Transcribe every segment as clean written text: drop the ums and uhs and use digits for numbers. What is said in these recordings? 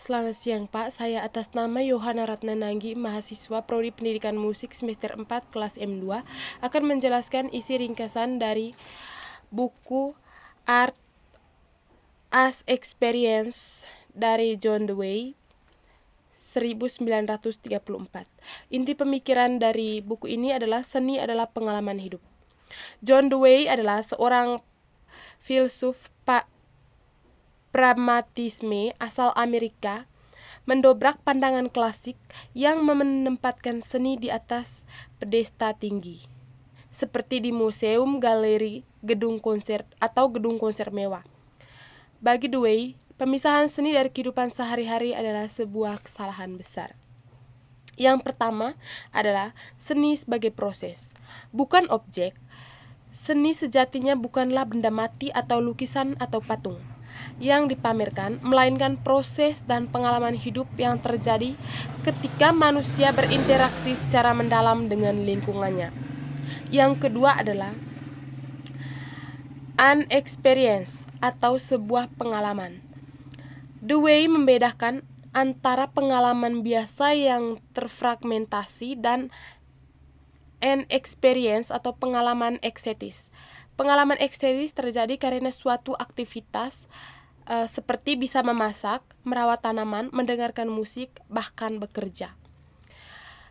Selamat siang Pak, saya atas nama Yohana Ratnananggi, mahasiswa Prodi Pendidikan Musik semester 4 kelas M2 akan menjelaskan isi ringkasan dari buku Art as Experience dari John Dewey 1934. Inti pemikiran dari buku ini adalah seni adalah pengalaman hidup. John Dewey adalah seorang filsuf pragmatisme asal Amerika, mendobrak pandangan klasik yang menempatkan seni di atas pedesta tinggi, seperti di museum, galeri, gedung konser mewah. Bagi Dewey, pemisahan seni dari kehidupan sehari-hari adalah sebuah kesalahan besar. Yang pertama adalah seni sebagai proses, bukan objek. Seni sejatinya bukanlah benda mati atau lukisan atau patung yang dipamerkan, melainkan proses dan pengalaman hidup yang terjadi ketika manusia berinteraksi secara mendalam dengan lingkungannya. Yang kedua adalah an experience atau sebuah pengalaman. Dewey membedakan antara pengalaman biasa yang terfragmentasi dan an experience atau pengalaman ekstetis. Pengalaman ekstetis terjadi karena suatu aktivitas seperti bisa memasak, merawat tanaman, mendengarkan musik, bahkan bekerja,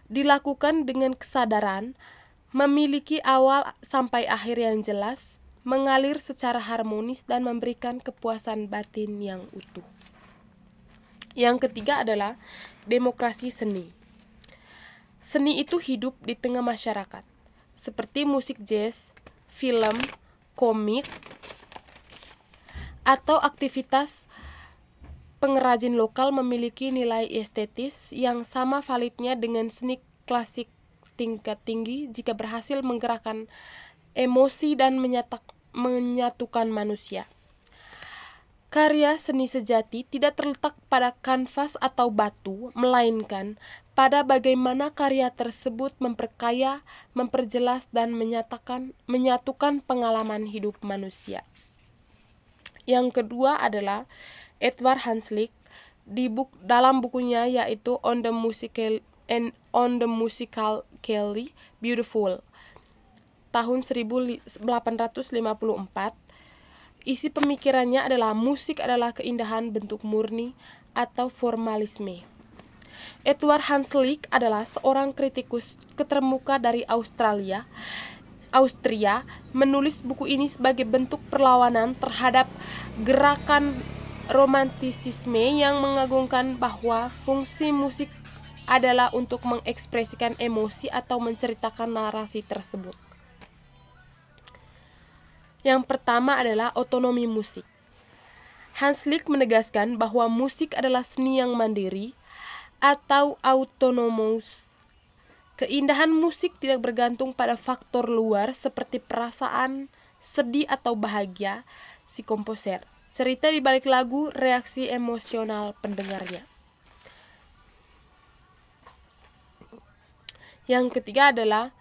dilakukan dengan kesadaran, memiliki awal sampai akhir yang jelas, mengalir secara harmonis, dan memberikan kepuasan batin yang utuh. Yang ketiga adalah demokrasi seni. Seni itu hidup di tengah masyarakat, seperti musik jazz, film, komik, atau aktivitas pengrajin lokal memiliki nilai estetis yang sama validnya dengan seni klasik tingkat tinggi jika berhasil menggerakkan emosi dan menyatukan manusia. Karya seni sejati tidak terletak pada kanvas atau batu, melainkan pada bagaimana karya tersebut memperkaya, memperjelas, dan menyatukan pengalaman hidup manusia. Yang kedua adalah Edward Hanslick dalam bukunya yaitu On the Musically Beautiful tahun 1854. Isi pemikirannya adalah musik adalah keindahan bentuk murni atau formalisme. Edward Hanslick adalah seorang kritikus keterkemuka dari Austria, menulis buku ini sebagai bentuk perlawanan terhadap gerakan romantisisme yang mengagungkan bahwa fungsi musik adalah untuk mengekspresikan emosi atau menceritakan narasi tersebut. Yang pertama adalah otonomi musik. Hanslick menegaskan bahwa musik adalah seni yang mandiri atau autonomous. Keindahan musik tidak bergantung pada faktor luar seperti perasaan, sedih atau bahagia si komposer, cerita di balik lagu, reaksi emosional pendengarnya. Yang ketiga adalah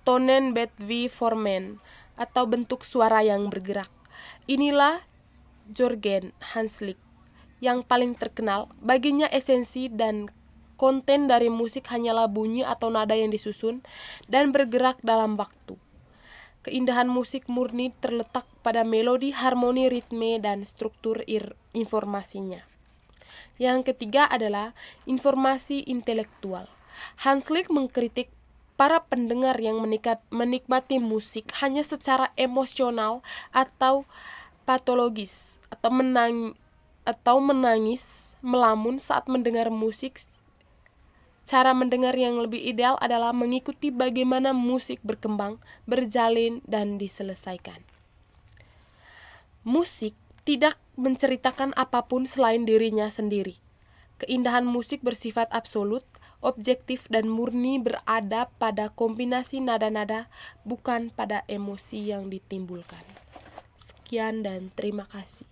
Tonenbedweformen atau bentuk suara yang bergerak. Inilah Jürgen Hanslick yang paling terkenal. Baginya esensi dan konten dari musik hanyalah bunyi atau nada yang disusun dan bergerak dalam waktu. Keindahan musik murni terletak pada melodi, harmoni, ritme, dan struktur informasinya. Yang ketiga adalah informasi intelektual. Hanslick mengkritik para pendengar yang menikmati musik hanya secara emosional atau patologis atau menangis, melamun saat mendengar musik. Cara mendengar yang lebih ideal adalah mengikuti bagaimana musik berkembang, berjalin, dan diselesaikan. Musik tidak menceritakan apapun selain dirinya sendiri. Keindahan musik bersifat absolut, objektif, dan murni berada pada kombinasi nada-nada, bukan pada emosi yang ditimbulkan. Sekian dan terima kasih.